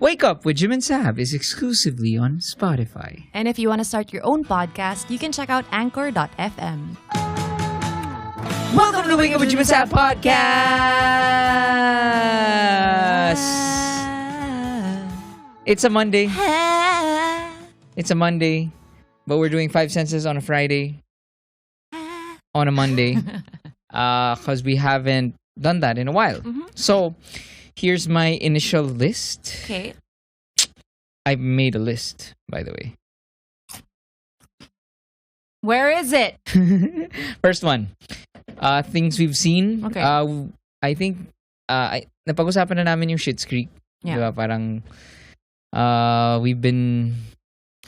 Wake Up with Jim and Saab is exclusively on Spotify. And if you want to start your own podcast, you can check out anchor.fm. Welcome to the Wake Up with Jim and Saab podcast! It's a Monday. It's a Monday. But we're doing 5 senses on a Friday. On a Monday. Because we haven't done that in a while. So, here's my initial list. Okay. I've made a list, by the way. Where is it? First one. Things we've seen. Okay. I think, napag-usapan na namin yung Schitt's Creek. Yeah. Diba? Parang, we've been...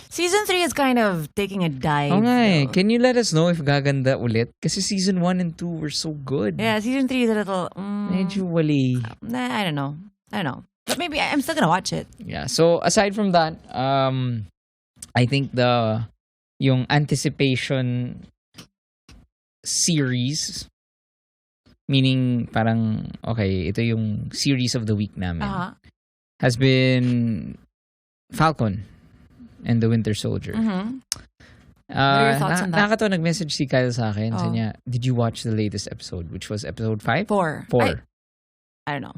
Season 3 is kind of taking a dive. Oh nga eh. though. Can you let us know if gaganda ulit? Kasi season 1 and 2 were so good. Yeah, season 3 is a little... Medyo wali. I don't know. But maybe I'm still gonna watch it. Yeah. So, aside from that, I think yung anticipation series, meaning parang, okay, ito yung series of the week namin, has been Falcon and the Winter Soldier. What are your thoughts on that? Nakakatawa, nag-message si Kyle sa akin. Sabi niya, did you watch the latest episode, which was episode 5? 4. 4. I don't know.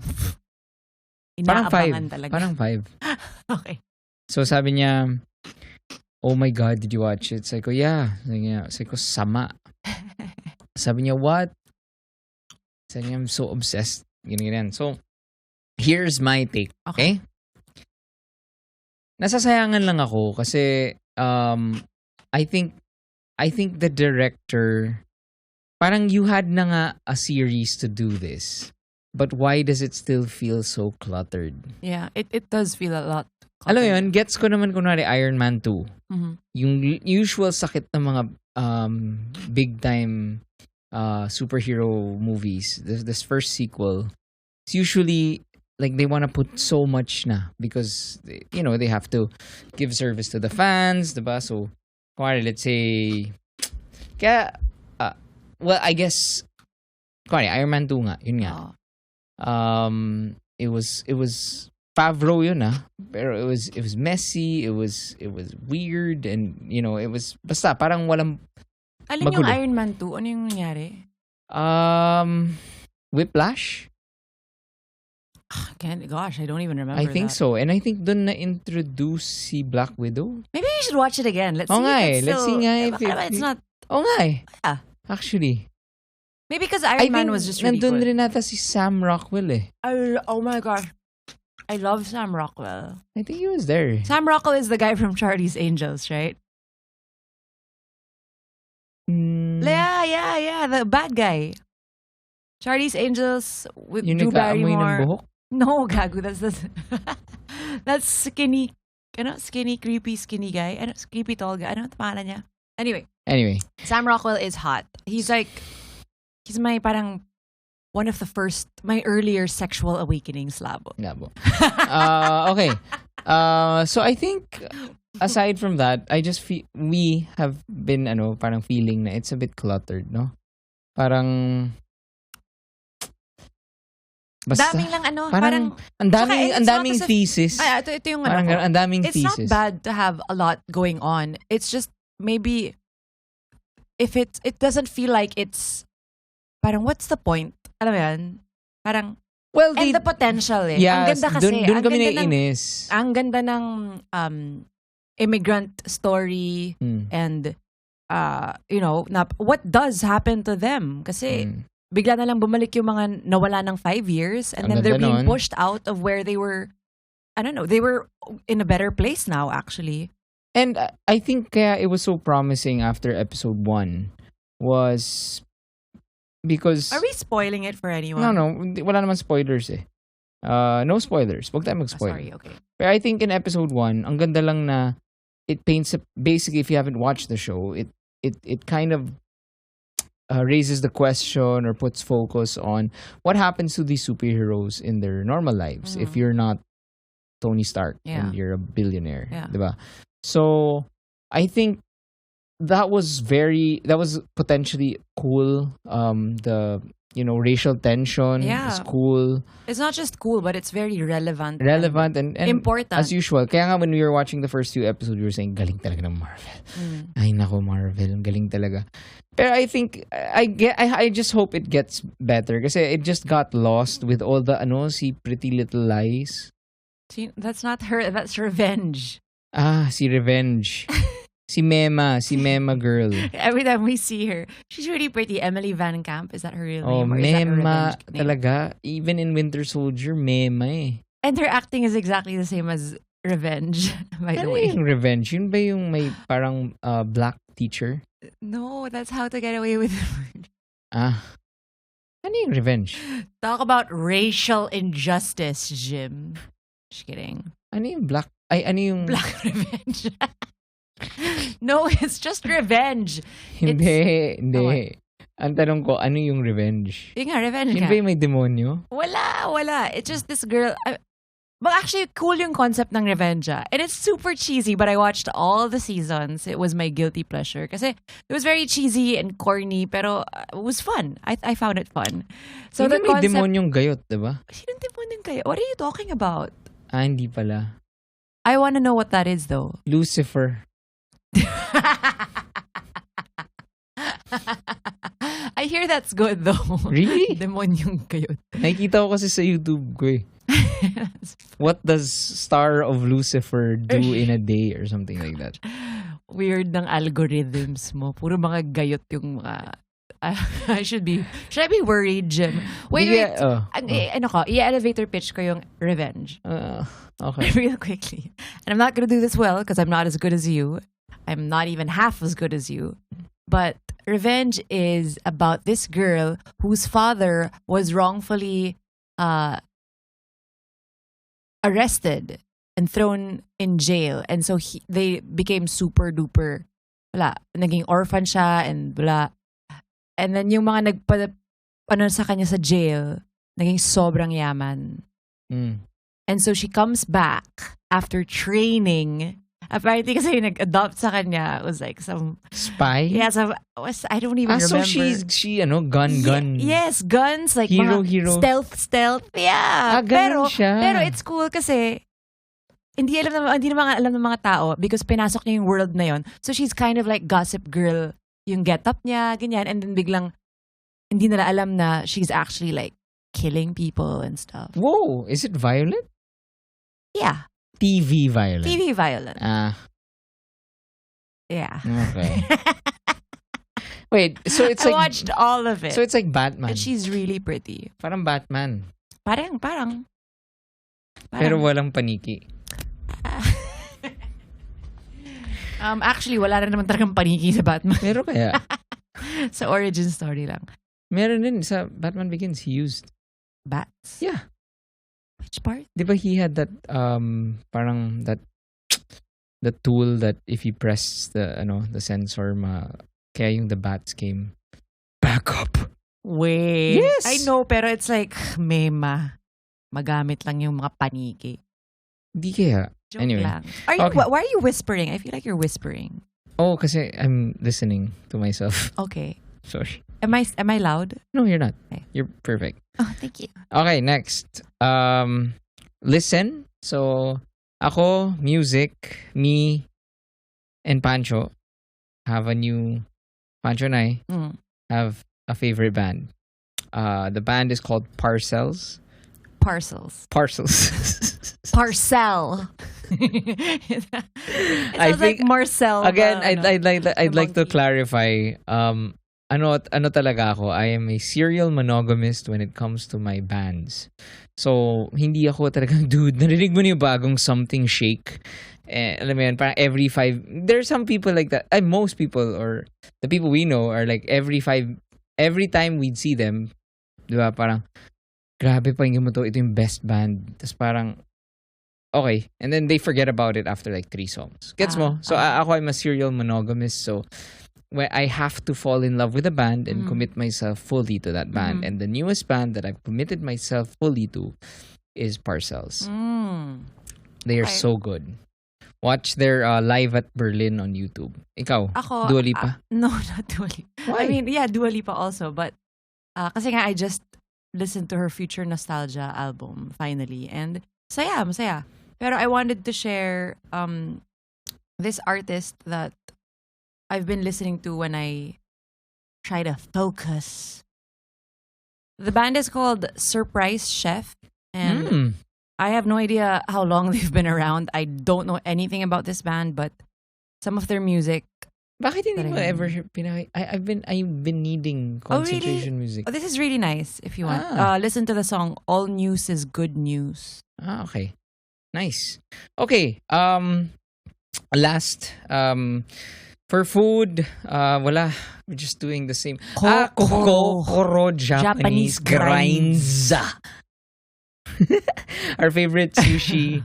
Parang 5. Inaabangan talaga. Parang 5. Okay. So sabi niya, oh my God, did you watch it? Sabi ko, yeah. Sabi ko, sama. Sabi niya, what? Sabi niya, I'm so obsessed. Ganyan. So, here's my take. Okay? Nasasayangan lang ako kasi I think the director, parang you had na nga a series to do this. But why does it still feel so cluttered? Yeah, it does feel a lot cluttered. Alam mo yun, gets ko naman kunwari Iron Man 2. Yung usual sakit ng mga big time superhero movies, this first sequel, it's usually like they want to put so much na because they have to give service to the fans, diba? So, kunwari, let's say, kaya, well, I guess, kunwari, Iron Man 2 nga, yun nga. It was Favreau yun pero it was messy, it was weird, and it was basta parang walang Alin magulo. yung Iron Man 2? Ano yung nangyari? Whiplash? Gosh, I don't even remember I think that. so. And I think dun na-introduce si Black Widow. Maybe you should watch it again. Let's see if it's Let's see nga if it's not... Oo nga eh. Yeah. Actually. Maybe because Iron Man was just really nandun good. rin nata si Sam Rockwell eh. Oh my gosh. I love Sam Rockwell. I think he was there. Sam Rockwell is the guy from Charlie's Angels, right? Yeah. The bad guy. Charlie's Angels with Yung Drew nagkaamoy ng Barrymore. buhok? No, gago. That's skinny. Skinny, creepy, skinny guy. Creepy tall guy. Ano ang pangalan niya? Anyway. Sam Rockwell is hot. He's my parang one of the first, my earlier sexual awakenings, labo. Okay. So I think aside from that, I just feel we have been parang feeling na it's a bit cluttered, no? Parang basta Daming lang parang ang daming thesis. Ito yung parang ang daming it's thesis. not bad to have a lot going on. It's just maybe if it doesn't feel like it's parang what's the point? Alam mo yan? Parang and the potential eh. Yes, ang ganda kasi. Dun kami naiinis. Ang ganda ng immigrant story and what does happen to them? Kasi bigla na lang bumalik yung mga nawala ng 5 years and then they're being pushed out of where they were. I don't know. They were in a better place now, actually. And I think kaya it was so promising after episode 1 was because... Are we spoiling it for anyone? No. Wala naman spoilers eh. No spoilers. Huwag tayo mag-spoil. Sorry, okay. But I think in episode 1, ang ganda lang na it paints basically, if you haven't watched the show, it kind of raises the question or puts focus on what happens to these superheroes in their normal lives if you're not Tony Stark and you're a billionaire. Yeah. Diba? So, I think that was potentially cool. racial tension. Yeah. It's cool. It's not just cool, but it's very relevant. And important. As usual. Kaya nga when we were watching the first 2 episodes, we were saying, galing talaga ng Marvel. Ay nako, Marvel. Galing talaga. Pero I think, I just hope it gets better. Kasi it just got lost with all the, si Pretty Little Lies. See, that's not her. That's Revenge. Si Revenge. Si Mema girl. Every time we see her, she's really pretty. Emily Van Camp, is that her real name? Oh, Mema talaga. Even in Winter Soldier, Mema eh. And her acting is exactly the same as Revenge, by the way. Yung Revenge? Yun ba yung may parang black teacher? No, that's How to Get Away with Murder. Ano yung Revenge? Talk about racial injustice, Jim. Just kidding. Ano yung black? Ano yung... Black Revenge. No, it's just revenge. Hindi. Ang tanong ko, ano yung revenge? Yung nga, revenge Yun ba yung may demonyo? Wala. It's just this girl. Well, actually, cool yung concept ng revenge. And it's super cheesy, but I watched all the seasons. It was my guilty pleasure. Kasi it was very cheesy and corny, pero it was fun. I found it fun. So hindi may demonyong gayot, diba? Sinong demonyong gayot? What are you talking about? Hindi pala. I want to know what that is, though. Lucifer. I hear that's good though. Really? Demonyong kayot. Nakikita ko kasi sa YouTube ko eh. What does Star of Lucifer do in a day or something like that? Weird ng algorithms mo. Puro mga gayot yung mga... Should I be worried, Jim? Wait. Ano ko? I-elevator pitch ko yung Revenge. Okay. Real quickly. And I'm not gonna do this well because I'm not as good as you. I'm not even half as good as you. But Revenge is about this girl whose father was wrongfully arrested and thrown in jail. And so they became super duper. Naging orphan siya and blah. And then yung mga sa kanya sa jail, naging sobrang yaman. And so she comes back after training. Apparently kasi yung nag-adopt sa kanya was like some... Spy? Yeah, I don't even remember. So she gun. Yes, guns. Like hero. Stealth. Yeah. Ganun siya. Pero it's cool kasi hindi naman alam ng mga tao because pinasok niya yung world na yon. So she's kind of like Gossip Girl. Yung get-up niya, ganyan. And then biglang hindi nila alam na she's actually like killing people and stuff. Whoa! Is it violent? Yeah. TV violent. Yeah. Okay. Wait, so it's like... I watched all of it. So it's like Batman. And she's really pretty. Parang Batman. Parang. Pero walang paniki. Actually, wala na naman talagang paniki sa Batman. Meron kaya? Sa origin story lang. Meron din. Sa Batman Begins, he used... Bats? Yeah. Which part? Di ba he had that, parang that, the tool that if he pressed the sensor, kaya yung the bats came back up. Wait. Yes! I know, pero it's like, mema. Magamit lang yung mga paniki. Di kaya. Joke anyway. lang. Why are you whispering? I feel like you're whispering. Oh, kasi I'm listening to myself. Okay. Sorry. Am I loud? No, you're not. Okay. You're perfect. Oh, thank you. Okay, next. Listen. So, ako, music, me, and Pancho have a new... Pancho and I have a favorite band. The band is called Parcels. Parcels. Parcel. It sounds like Marcel. Again, I'd like to clarify. Ano talaga ako? I am a serial monogamist when it comes to my bands. So, hindi ako talagang, dude, narinig mo niyo bagong Something Shake? Alam mo yan, parang every 5... There are some people like that. Most people, or the people we know, are like every time we'd see them, di ba, parang, grabe, pakinggan mo to, ito yung best band. Tapos parang, okay. And then they forget about it after like 3 songs. Gets mo? So, ako, I'm a serial monogamist, so... When I have to fall in love with a band and commit myself fully to that band. And the newest band that I've committed myself fully to is Parcels. They are so good. Watch their live at Berlin on YouTube. Ikaw, Ako, Dua Lipa? No, not Dua Lipa. Why? I mean, yeah, Dua Lipa also, but Kasi nga, I just listened to her Future Nostalgia album, finally. And masaya. Pero I wanted to share this artist that I've been listening to when I try to focus. The band is called Surprise Chef. And I have no idea how long they've been around. I don't know anything about this band, but some of their music. Bakit hindi mo ever I've been needing concentration music. Oh, this is really nice if you want. Listen to the song All News is Good News. Okay. Nice. Okay. Last for food, wala. We're just doing the same. Kokoro Japanese grinds. Our favorite sushi.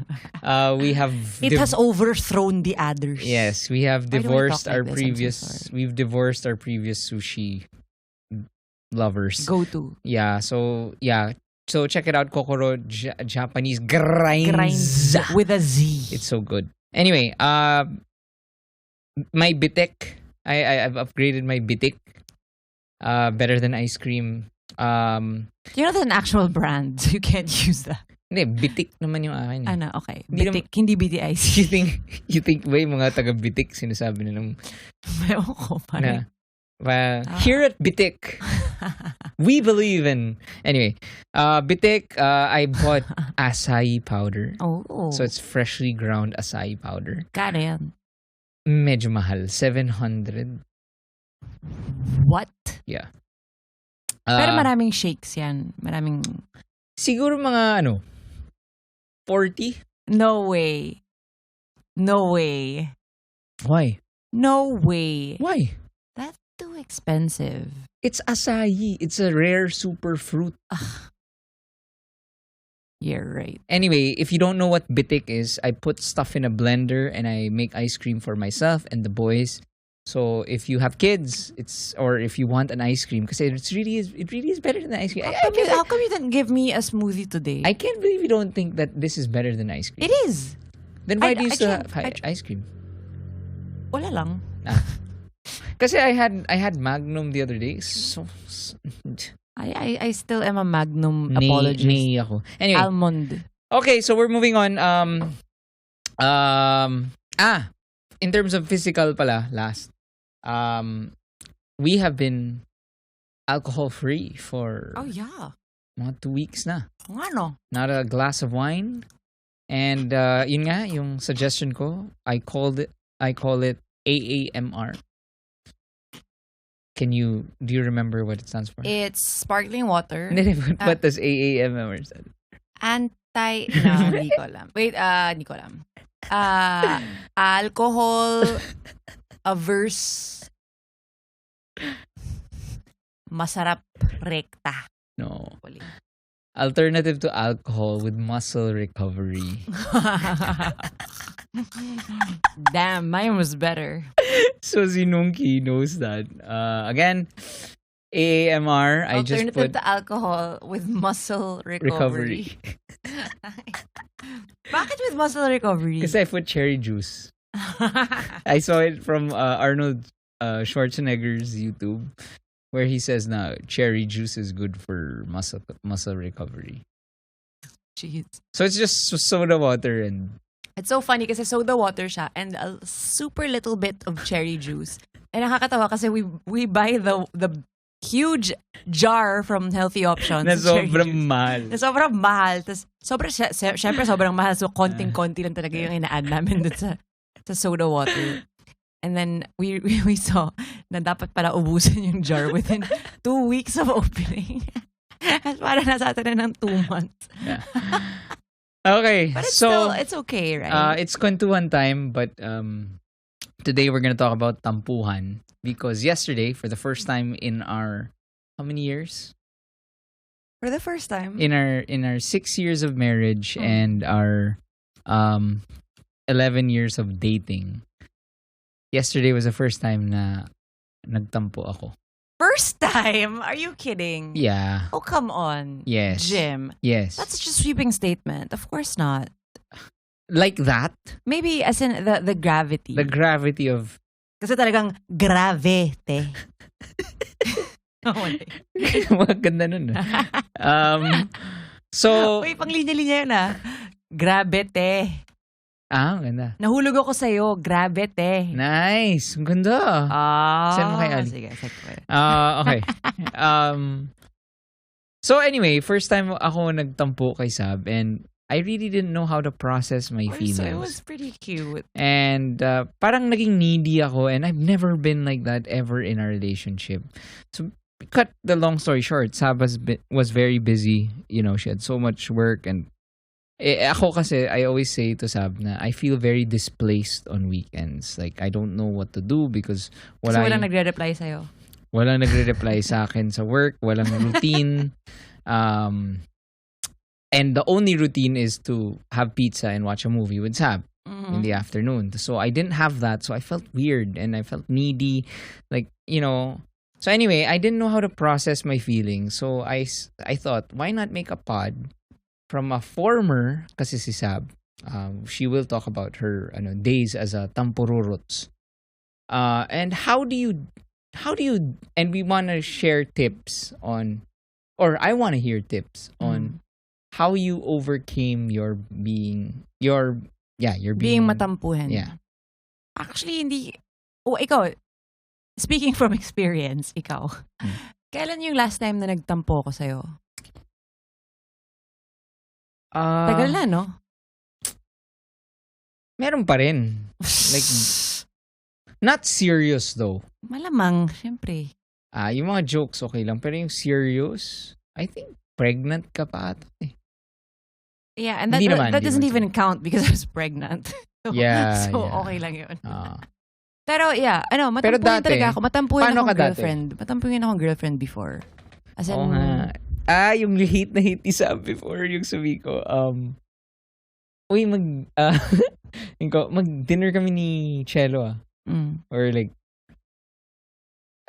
We have it has overthrown the others. Yes, we have divorced our previous. We've divorced our previous sushi lovers. Go to. Yeah. So check it out. Kokoro Japanese grinds with a Z. It's so good. Anyway, my bitik. I've upgraded my bitik. Better than ice cream. You know, there's an actual brand. So you can't use that. Hindi, bitik naman yung akin. Ano, okay. Bitik, hindi BTIC. You think ba yung mga taga-bitik sinasabi nilang ewan ko, parang here at Bitik, we believe in... Anyway, Bitik, I bought acai powder. Oh. So it's freshly ground acai powder. Kano yan? Medyo mahal. 700. What? Yeah. Pero maraming shakes yan. Siguro mga 40? No way. Why? No way. Why? That's too expensive. It's acai. It's a rare super fruit. You're right. Anyway, if you don't know what bitik is, I put stuff in a blender and I make ice cream for myself and the boys. So if you have kids, or if you want an ice cream, because it really is better than ice cream. How come you didn't give me a smoothie today? I can't believe you don't think that this is better than ice cream. It is. Then why do you still have ice cream? Wala lang. Kasi I had Magnum the other day. So I still am a Magnum apologist. Ako. Anyway. Almond. Okay, so we're moving on. In terms of physical pala, last. We have been alcohol-free for mga 2 weeks na. Ano? Not a glass of wine. And yun nga, yung suggestion ko, I call it AAMR. Do you remember what it stands for? It's sparkling water. What does AAMR stand? Hindi ko alam. Wait, hindi ko alam. Alcohol averse masarap rekta. No. Alternative to alcohol with muscle recovery. Damn, mine was better. So Zinungki knows that. Again, AAMR. I just put alternative to alcohol with muscle recovery. Bakit with muscle recovery? Because I put cherry juice. I saw it from Arnold Schwarzenegger's YouTube, where he says now cherry juice is good for muscle recovery. Jeez. So it's just soda water and. It's so funny kasi soda water siya and a super little bit of cherry juice. And nakakatawa kasi we buy the huge jar from Healthy Options. Na sobrang mahal. Tapos syempre sobrang mahal. So konting-konti lang talaga yung ina-add namin dun sa soda water. And then we saw na dapat pala ubusin yung jar within 2 weeks of opening. At parang nasa atin na ng 2 months. Yeah. Okay. But it's okay, right? It's kwentuhan time, but today we're gonna talk about tampuhan. Because yesterday, for the first time in our how many years? For the first time. In our 6 years of marriage and our 11 years of dating. Yesterday was the first time na nagtampo ako. First time? Are you kidding? Yeah. Oh, come on. Yes. Jim. Yes. That's just a sweeping statement. Of course not. Like that? Maybe as in the gravity. The gravity of... Kasi talagang gravete. Maganda nun. So, uy, pang linya-linya yun Grabe, te. Ganda. Nahulog ako sa'yo. Grabe, te. Nice. Ang ganda. Send mo kay Ali. Sige, okay. So anyway, first time ako nagtampo kay Saab and I really didn't know how to process my feelings. So it was pretty cute. And parang naging needy ako and I've never been like that ever in our relationship. So cut the long story short, Saab was very busy. You know, she had so much work and ako kasi, I always say to Saab na I feel very displaced on weekends. Like, I don't know what to do because walang nagre-reply sa'yo. Walang nagre-reply sa akin sa work. Walang routine. And the only routine is to have pizza and watch a movie with Saab in the afternoon. So I didn't have that. So I felt weird and I felt needy. Like, you know. So anyway, I didn't know how to process my feelings. So I thought, why not make a pod from a former, kasi si Saab, she will talk about her days as a Tampo and how do you, and we want to share tips on, or I want to hear tips on how you overcame your being matampuhin. Yeah. Actually, hindi, ikaw, speaking from experience, ikaw, kailan yung last time na nagtampo ko sa'yo? Tagal na, no? Meron pa rin. Like, not serious though. Malamang, syempre. Yung mga jokes okay lang. Pero yung serious, I think pregnant ka pa ata eh. Yeah, and that doesn't even count because I was pregnant. So okay lang yun. Pero yeah, matampuhin talaga ako. Matampuhin akong girlfriend. Matampuhin akong girlfriend before. As in, yung hate na hate ni Saab before yung sabi ko, mag-dinner kami ni Cello Or like,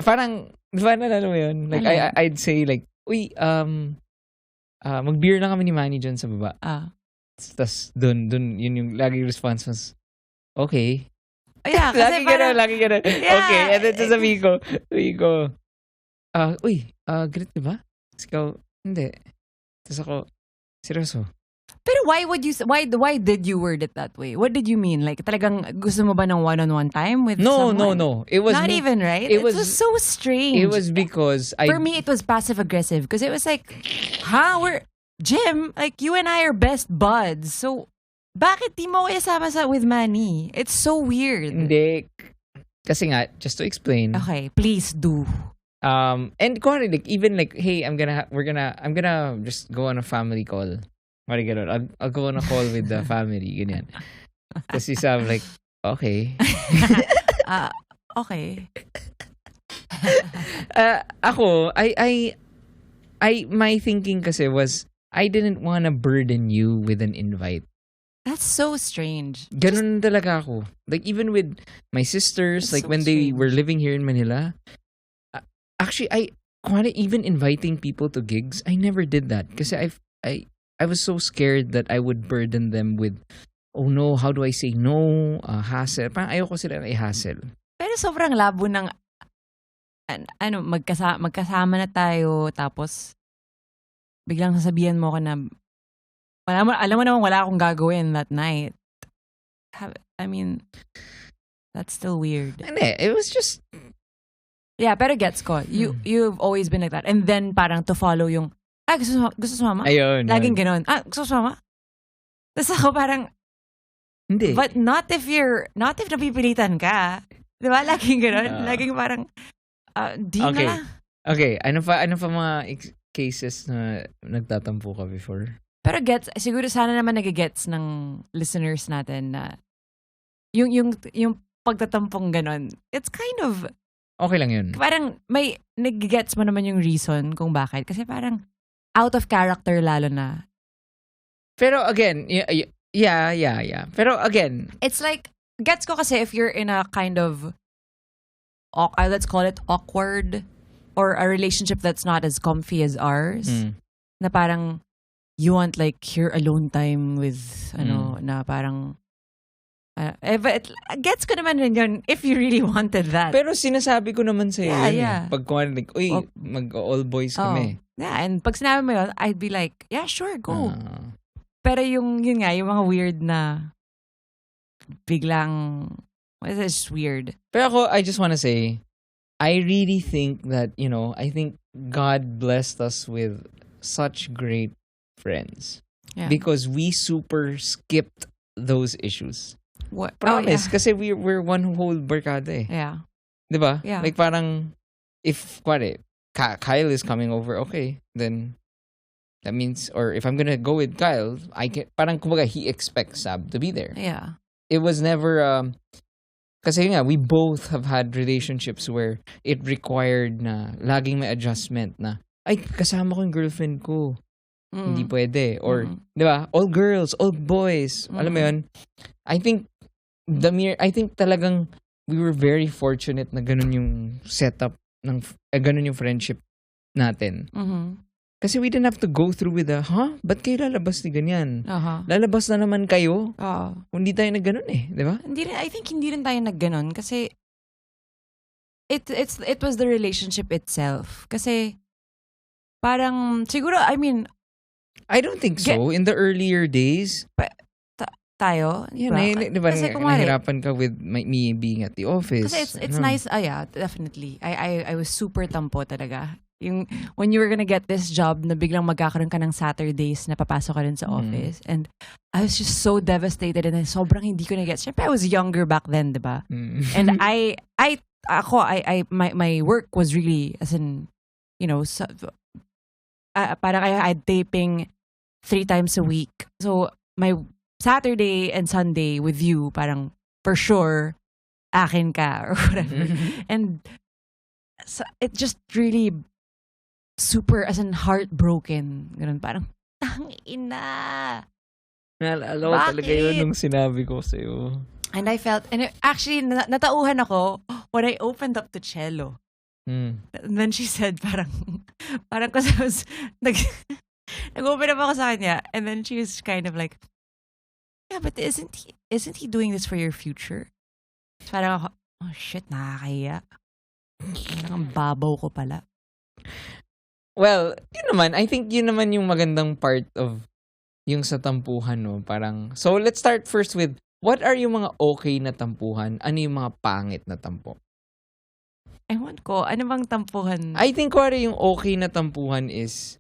parang, di ba nalala mo yun? Like, I'd say like, mag-beer lang kami ni Manny dyan sa baba. Tapos, dun, yun yung laging response was, okay. Yeah, kasi lagi gano'n. Yeah. Okay, and then sasabihin ko, galit di ba? Tapos ikaw, hindi. Tapos ako, seryoso. Pero why did you word it that way? What did you mean? Like, talagang gusto mo ba ng one-on-one time with someone? No. It was not even, right? It was so strange. It was because For me, it was passive-aggressive. Because it was like, Jim, like, you and I are best buds. So, bakit di mo isama with Manny? It's so weird. Hindi. Kasi nga, just to explain. Okay, please do. And like, even like, hey, I'm gonna just go on a family call. I'll go on a call with the family, ganyan. Kasi Sam like, okay. Okay. Ako, my thinking kasi was, I didn't wanna burden you with an invite. That's so strange. Ganun talaga ako. Like, even with my sisters, like, so when they were living here in Manila, actually, even inviting people to gigs, I never did that. Kasi I was so scared that I would burden them with, oh no, how do I say no? Hassle. Parang ayoko sila i-hassle. Pero sobrang labo ng, magkasama na tayo, tapos, biglang sasabihan mo ko na, alam mo naman wala akong gagawin that night. I mean, that's still weird. Hindi, it was just... Yeah, pero gets ko. You've always been like that. And then parang to follow yung, gusto sumama? Ayun. Laging ganon. Gusto sumama? Tapos ako parang, hindi. But not if napipilitan ka. Di ba? Laging ganon. Laging parang, di okay. na. Okay. Ano pa mga cases na nagtatampo ka before? Pero siguro sana naman nagigets ng listeners natin na yung pagtatampong ganon, it's kind of okay lang yun. Parang may nagigets mo naman yung reason kung bakit. Kasi parang out of character lalo na. Pero again, yeah. Pero again, it's like, gets ko kasi if you're in a kind of, let's call it awkward, or a relationship that's not as comfy as ours, na parang, you want like your alone time with, na parang, But gets ko naman rin yun if you really wanted that. Pero sinasabi ko naman sa'yo yun yeah. Pag kuwan, like, uy, mag-all boys kami. Yeah, and pag sinabi mo yun, I'd be like, yeah, sure, go. Pero yun nga, yung mga weird na biglang, it's weird. Pero ako, I just wanna say, I really think that, I think God blessed us with such great friends. Yeah. Because we super skipped those issues. What? Promise. Kasi we're one whole barkada eh. Yeah. Diba? Yeah. Like parang, if, Kyle is coming over, okay, then that means, or if I'm gonna go with Kyle, parang kumbaga, he expects Saab to be there. Yeah. It was never, kasi nga, we both have had relationships where it required na laging may adjustment na, ay, kasama ko yung girlfriend ko. Hindi pwede. Or, di ba? All girls, all boys. Alam mo yun? I think talagang we were very fortunate na ganun yung setup, ganun yung friendship natin. Kasi we didn't have to go through with ba't kayo lalabas ni ganyan? Lalabas na naman kayo? Hindi tayo nagganon eh, di ba? I think hindi rin tayo nagganon kasi it was the relationship itself. Kasi parang, siguro, I mean, I don't think so. In the earlier days, tayo, diba, kasi nahirapan ka with me being at the office. Kasi it's nice, yeah, definitely. I was super tampo talaga. Yung, when you were gonna get this job na biglang magkakaroon ka ng Saturdays na papasok ka rin sa office. And I was just so devastated and sobrang hindi ko na-get. Siyempre, I was younger back then, diba? And my work was really, as in, parang I had taping 3 times a week. So, my Saturday and Sunday with you, parang for sure, akin ka or whatever. And so it just really super, as in heartbroken. Ganun, parang, tangina. Naalala ko talaga yun nung sinabi ko sa'yo. And I felt, and actually, natauhan ako when I opened up to Cello. And then she said, parang kasi I was, nag-open up ako sa kanya. And then she was kind of like, yeah, but isn't he doing this for your future? Parang ako, oh shit, nakakahiya. Parang ang babaw ko pala. Well, yun naman, I think yun naman yung magandang part of yung sa tampuhan, no? Parang, so let's start first with, what are yung mga okay na tampuhan? Ano yung mga pangit na tampo? Ewan ko, ano bang tampuhan? I think yung okay na tampuhan is,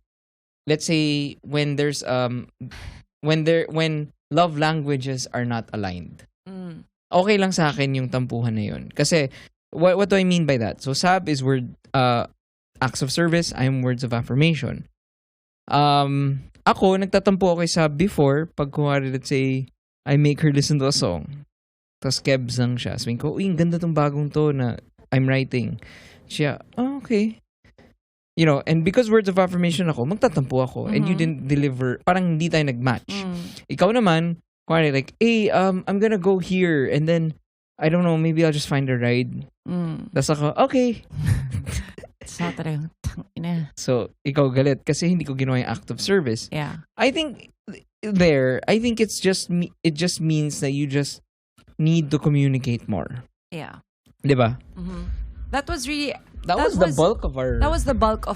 let's say, when there's, when love languages are not aligned. Okay lang sa akin yung tampuhan na yun. Kasi, what do I mean by that? So, Saab is acts of service, I'm words of affirmation. Ako, nagtatampo ako kay Saab before, pag kuwari, let's say, I make her listen to a song. Tapos kebs lang siya. Sabihin ko, uy, ganda tong bagong to na I'm writing. Siya, oh, okay. And because words of affirmation ako, magtatampo ako. And you didn't deliver, parang hindi tayo nag-match. Ikaw naman, kuwari, like, hey, I'm gonna go here. And then, I don't know, maybe I'll just find a ride. Tapos ako, okay. So, ikaw galit kasi hindi ko ginawa yung act of service. Yeah. I think it just means that you just need to communicate more. Yeah. Diba? That was really that was the bulk of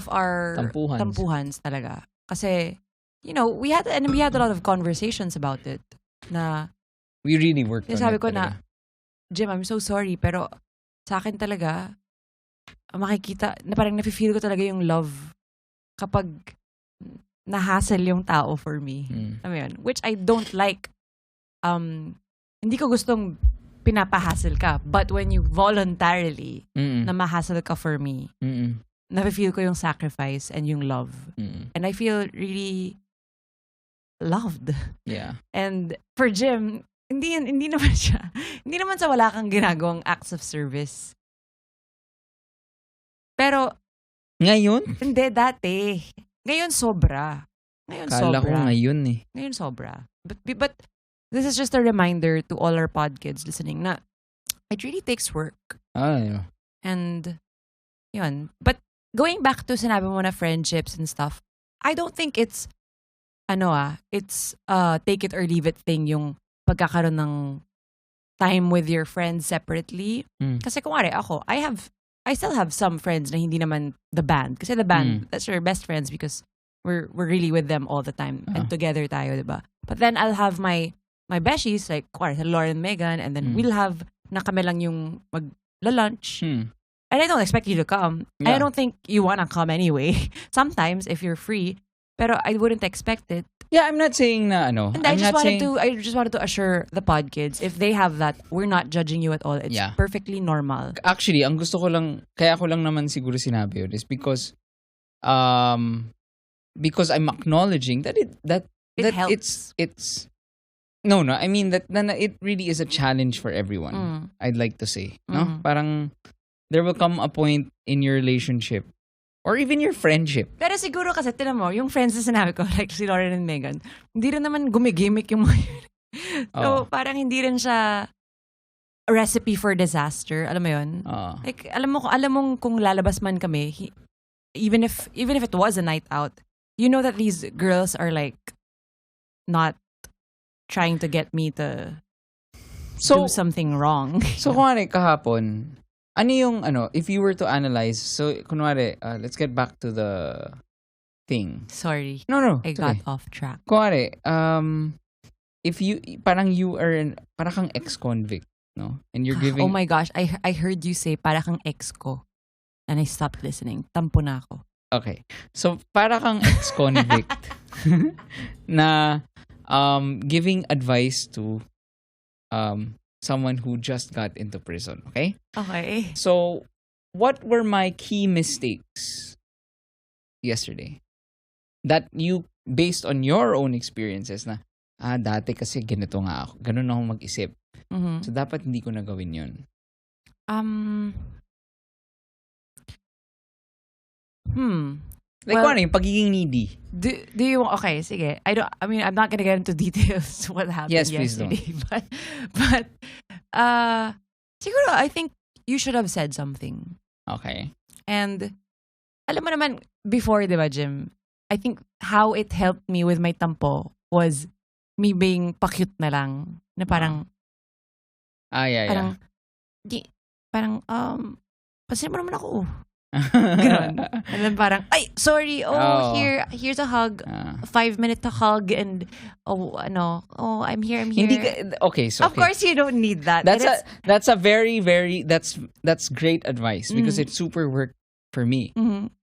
our tampuhans talaga. Kasi we had a lot of conversations about it na we really worked on it. Sabi ko na, Jim, I'm so sorry, pero sa akin talaga makikita na parang nafe-feel ko talaga yung love kapag na-hassle yung tao for me. Alam mo yun? Which I don't like. Hindi ko gustong pinapahassle ka. But when you voluntarily na mahassle ka for me, nafe-feel ko yung sacrifice and yung love. And I feel really loved. Yeah. And for Jim, hindi naman siya. Hindi naman sa wala kang ginagawang acts of service. Pero, ngayon? Hindi, dati. Ngayon, sobra. Kala ko ngayon eh. Ngayon, sobra. But this is just a reminder to all our pod kids listening na it really takes work. Yeah. And, yun. But, going back to sinabi mo na friendships and stuff, I don't think it's, it's take it or leave it thing yung pagkakaroon ng time with your friends separately. Kasi kunwari ako, I still have some friends na hindi naman the band. Kasi the band, that's your best friends because we're really with them all the time and together tayo, diba? But then I'll have my beshies like kunwari, Lauren and Megan, and then we'll have na kami lang yung mag-lunch. And I don't expect you to come. Yeah. I don't think you wanna come anyway. Sometimes if you're free, pero I wouldn't expect it. Yeah, I'm not saying na ano. And I just wanted to assure the pod kids, if they have that, we're not judging you at all. It's perfectly normal. Actually, ang gusto ko lang, kaya ko lang naman siguro sinabi yun is because I'm acknowledging that it helps. it's no, I mean that it really is a challenge for everyone. I'd like to say, no? Parang there will come a point in your relationship or even your friendship. Pero siguro kasi, tinan mo, yung friends na sinabi ko, like si Lauren and Megan, hindi rin naman gumigimik yung mga yun. So, parang hindi rin siya a recipe for disaster. Alam mo yun? Like, alam mo kung lalabas man kami, even if it was a night out, you know that these girls are like not trying to get me to do something wrong. So, kunwari kahapon, ano yung, if you were to analyze, so, kunwari, let's get back to the thing. Sorry. No. I got off track. Kunwari, if you, parang kang ex-convict, no? And you're giving... Oh my gosh, I heard you say, para kang ex ko. And I stopped listening. Tampo na ako. Okay. So, para kang ex-convict na giving advice to someone who just got into prison, okay? Okay. So, what were my key mistakes yesterday? That you, based on your own experiences na, dati kasi ganito nga ako. Ganun ako mag-isip. So, dapat hindi ko nagawin yun. Like, ano yung pagiging needy? Do you, okay, sige. I'm not gonna get into details what happened yesterday. But siguro, I think you should have said something. Okay. And, alam mo naman, before, diba, Jim, I think how it helped me with my tampo was me being pa-cute na lang. Na parang, Parang, pasin mo naman ako. Ganon. And then parang, ay, sorry, here's a hug, 5-minute hug, and I'm here. Okay, so of course you don't need that. That's a very, very, that's great advice because it super worked for me.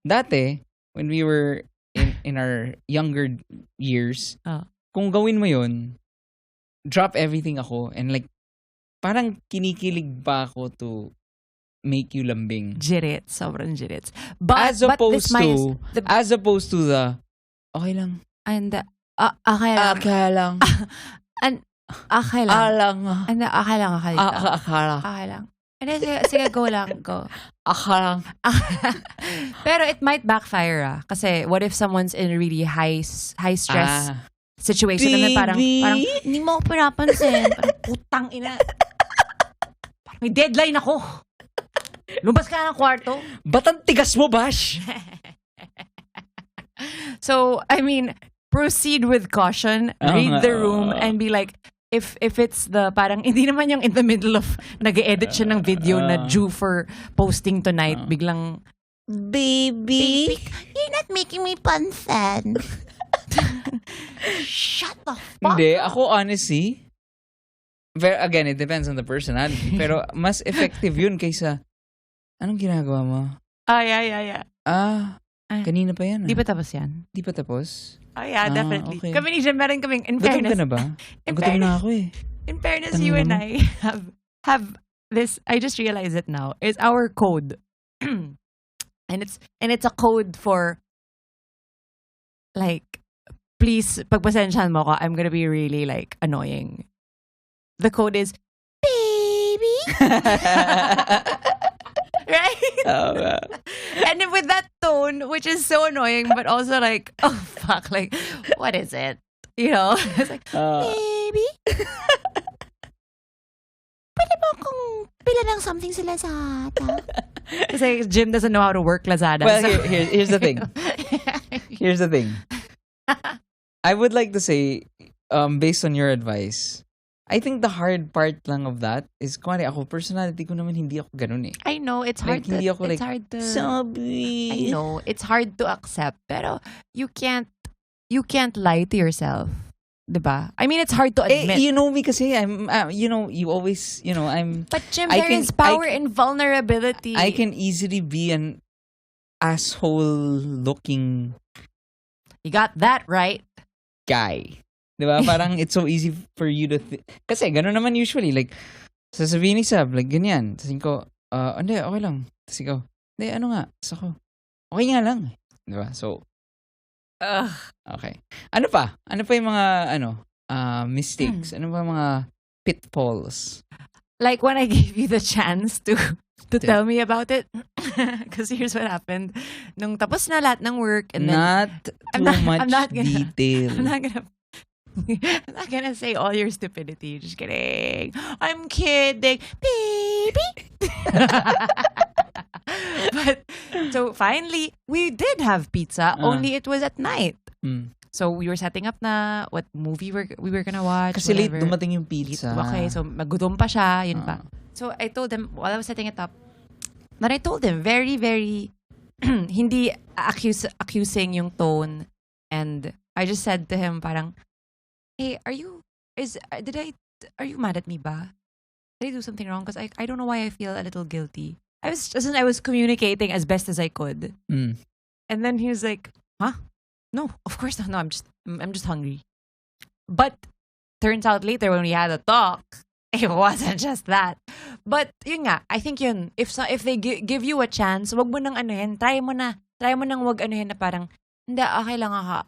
Dati, when we were in our younger years, kung gawin mo yun, drop everything ako, and like, parang kinikilig pa ako to make you lambing. Jirit. Sobrang jirit. As opposed to the, okay lang. And, okay lang. Okay lang. And, okay lang. And, okay lang. Okay lang. And then, sige, go lang. Go. Okay lang. Pero it might backfire, kasi what if someone's in a really high stress situation, and then parang, hindi mo ako pinapansin. Parang, putang ina. Parang, may deadline ako. Lumabas ka ng kwarto. Ba't ang tigas mo, Bash? So, I mean, proceed with caution. Read the room and be like, if it's the parang, hindi naman yung in the middle of nag-edit siya ng video na due for posting tonight, biglang, Baby, you're not making me pansan. Shut the fuck Hindi, up. ako honestly, again, it depends on the personality. Pero mas effective yun kaysa, anong ginagawa mo? Yeah. Kanina pa yan. Di pa tapos yan? Di pa tapos? Yeah, definitely. Okay. Kami ni Jem, meron kaming, in Gutom fairness. ka na ba? Gutom na ako eh. In fairness, you and I have this, I just realized it now, is our code. And it's a code for, like, please, pagpasensyahan mo ko, I'm gonna be really, like, annoying. The code is, baby. Right? And with that tone, which is so annoying, but also like, oh, fuck, like, what is it? You know? It's like, baby. Pwede mo akong bilan ng something sa Lazada? Kasi Jim doesn't know how to work Lazada. Well, so. here's the thing. Here's the thing. I would like to say, based on your advice, I think the hard part lang of that is, kunwari ako, personality ko naman, hindi ako ganun eh. I know, it's hard Hindi ako Sabi. I know, it's hard to accept. Pero you can't lie to yourself. Diba? I mean, it's hard to admit. You know me kasi, I'm, you always, I'm... But Jim, there is power in vulnerability. I can easily be an asshole-looking... You got that right. Guy. Diba? Parang it's so easy for you to... Kasi gano'n naman usually. Like, sasabihin ni Saab, like, ganyan. Tapos ko, hindi, okay lang. Tapos ikaw, hindi, ano nga? Tapos ako, okay nga lang. Diba? So, okay. Ano pa? Ano pa yung mga, mistakes? Ano pa yung mga pitfalls? Like when I gave you the chance to tell me about it. Because here's what happened. Nung tapos na lahat ng work, and then... I'm not detail. I'm not gonna say all your stupidity. Just kidding. I'm kidding. Baby. But, so finally, we did have pizza, only it was at night. So we were setting up na what movie we were gonna watch. Kasi whatever. late dumating yung pizza. Okay, so magutom pa siya, yun pa. So I told him, while I was setting it up, then I told him, very, very, hindi accusing yung tone. And I just said to him, parang, hey, are you mad at me ba? Did I do something wrong? Because I don't know why I feel a little guilty. I was communicating as best as I could. And then he was like, huh? No, of course not. No, I'm just hungry. But turns out later when we had a talk, it wasn't just that. But yun nga, I think yun, if they give you a chance, wag mo nang anuhin, try mo nang wag anuhin na parang, hindi, okay lang ako.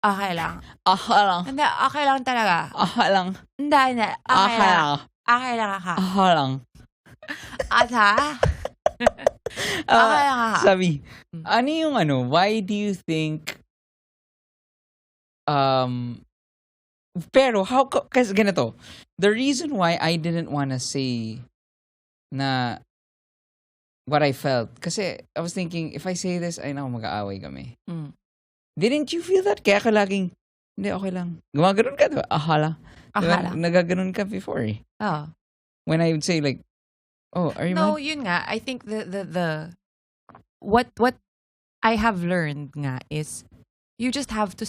Okay lang. Okay lang. Hindi, okay lang talaga. Okay lang. Hindi. Okay lang. Okay lang ako. Okay lang. Ata? Okay lang ako. Sabi, why do you think pero kasi ganito, the reason why I didn't wanna say na what I felt, kasi I was thinking, if I say this, ay naku, mag-aaway kami. Didn't you feel that? Kaya ka laging, hindi, okay lang. Gumaganon ka, diba? Ahala. Diba? Nagaganon ka before eh. Oh. When I would say like, oh, are you No, mad? yun nga. I think the what I have learned nga is you just have to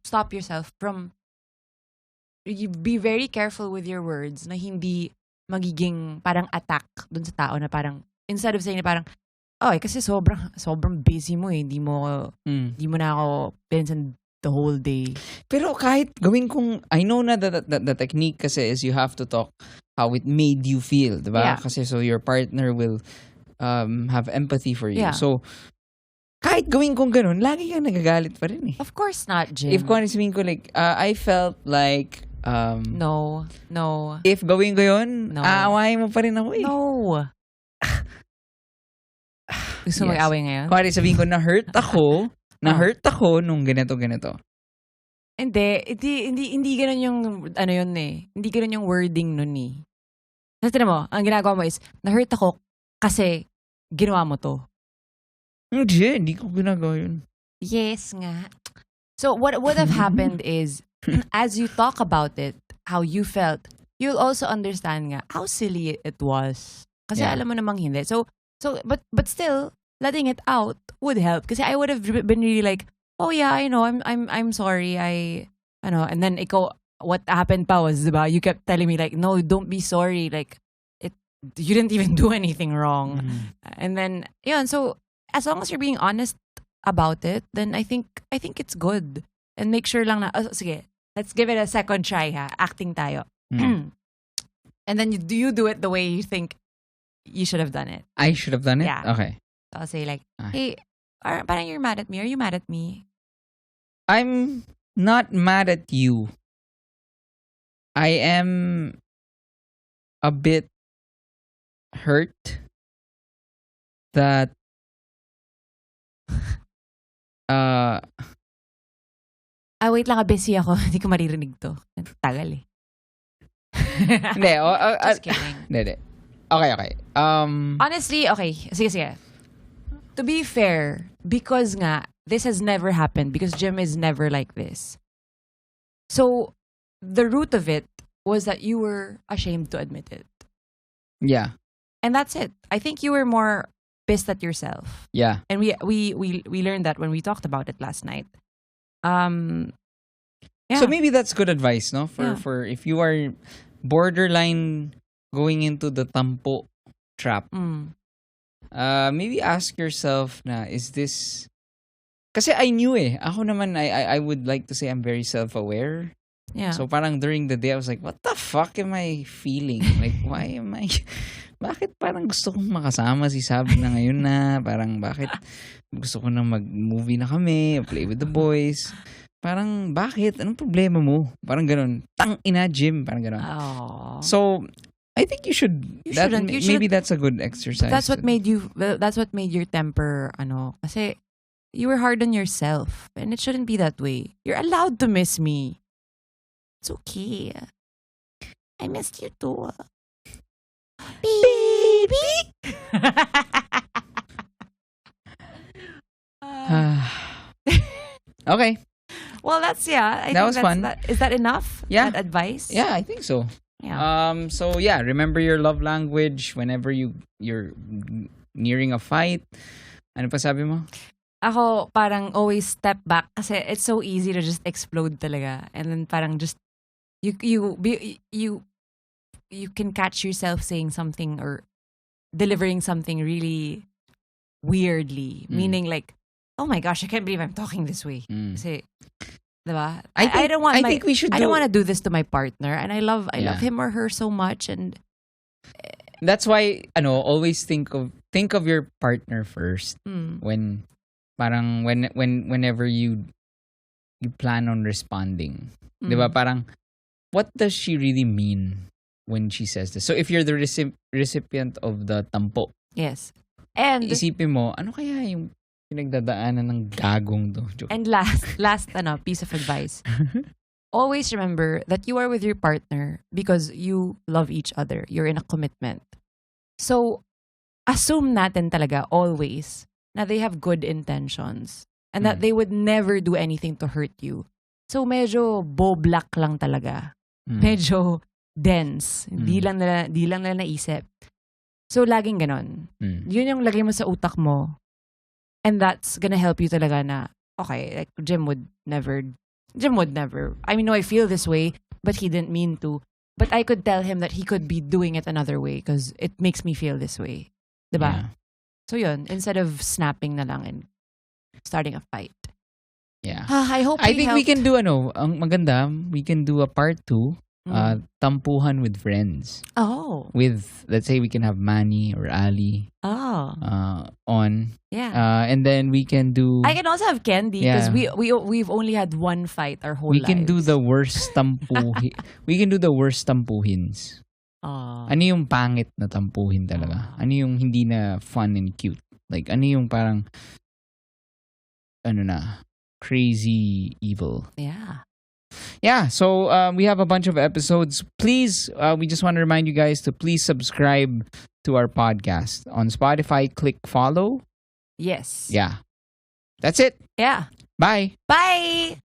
stop yourself from, you be very careful with your words na hindi magiging parang attack dun sa tao na parang, instead of saying na parang, oh, kasi sobrang busy mo eh. Hindi mo na ako pinsan the whole day. Pero kahit gawin kong, I know na the technique kasi is you have to talk how it made you feel, diba? Yeah. Kasi so your partner will have empathy for you. Yeah. So, kahit gawin kong ganun, lagi kang nagagalit pa rin eh. Of course not, Jim. If kung sabihin ko like, I felt like, No. If gawin ko yun, No. aawahin mo pa rin ako eh. No. Gusto mo mag-away ngayon? Kung sabihin ko, na-hurt ako nung ganito. Hindi ganun yung, yun eh. Hindi ganun yung wording nun eh. Kasi tinan mo, ang ginagawa mo is, na-hurt ako kasi ginawa mo to. Hindi ko ginagawa yun. Yes nga. So what would have happened is, as you talk about it, how you felt, you'll also understand nga how silly it was. Kasi alam mo namang hindi. So but still, letting it out would help. Kasi I would have been really like, oh yeah, I know, I'm sorry, and then ikaw, what happened pa was, diba, you kept telling me like, no, don't be sorry, like, you didn't even do anything wrong. And then, yun, so, as long as you're being honest about it, then I think it's good. And make sure lang na, sige, let's give it a second try ha, acting tayo. And then you do it the way you think you should have done it. I should have done it? Yeah. Okay. So I'll say like, hey, parang you're mad at me. Are you mad at me? I'm not mad at you. I am a bit hurt that wait lang, busy ako. Hindi ko maririnig to. Tagal eh. Hindi. Just kidding. Hindi. Okay. Honestly, okay. Sige. To be fair, because nga, this has never happened, because Jim is never like this. So, the root of it was that you were ashamed to admit it. Yeah. And that's it. I think you were more pissed at yourself. Yeah. And we learned that when we talked about it last night. Yeah. So maybe that's good advice, no? For if you are borderline going into the tampo trap. Maybe ask yourself na, is this... Kasi I knew Ako naman, I would like to say I'm very self-aware. Yeah. So parang during the day, I was like, what the fuck am I feeling? Like, why am I... Bakit parang gusto kong makasama si Saab na ngayon na? Parang bakit gusto ko na mag-movie na kami, play with the boys. Parang bakit? Anong problema mo? Parang ganun. Tang ina, Jim. Parang ganun. Oh. So, I think you should. Maybe that's a good exercise. That's what made your temper, kasi you were hard on yourself. And it shouldn't be that way. You're allowed to miss me. It's okay. I missed you too. Baby! Okay. Well, that's, I that think was fun. Is that enough? Yeah. That advice? Yeah, I think so. Yeah. So yeah, remember your love language whenever you're nearing a fight. Ano pa sabi mo? Ako, parang always step back kasi it's so easy to just explode talaga. And then parang just you can catch yourself saying something or delivering something really weirdly. Meaning like, oh my gosh, I can't believe I'm talking this way. Kasi, diba? I don't want I don't want to do this to my partner, and I love him or her so much, and that's why always think of your partner first when whenever you plan on responding. Diba? Parang what does she really mean when she says this? So if you're the recipient of the tampo. Yes. And isipin mo, ano kaya yung pinagdadaanan ng gagong to? Joke. And last piece of advice. Always remember that you are with your partner because you love each other. You're in a commitment. So, assume natin talaga always na they have good intentions and that they would never do anything to hurt you. So, medyo boblak lang talaga. Medyo dense. Di lang nila naisip. So, laging ganon. Yun yung lagay mo sa utak mo. And that's gonna help you talaga na, okay, like Jim would never. I mean, no, I feel this way, but he didn't mean to. But I could tell him that he could be doing it another way because it makes me feel this way. Diba? Yeah. So yun, instead of snapping na lang and starting a fight. Yeah. I think we can do ang maganda, we can do a part 2. Tampuhan with friends. Oh. With, let's say we can have Manny or Ali. Oh. On. Yeah. And then we can do... I can also have Candy because we've only had one fight our whole lives. We can do the worst we can do the worst tampuhins. Ano yung pangit na tampuhin talaga? Ano yung hindi na fun and cute? Like, ano yung parang crazy evil? Yeah. Yeah, so we have a bunch of episodes. Please, we just want to remind you guys to please subscribe to our podcast. On Spotify, click follow. Yes. Yeah. That's it. Yeah. Bye. Bye.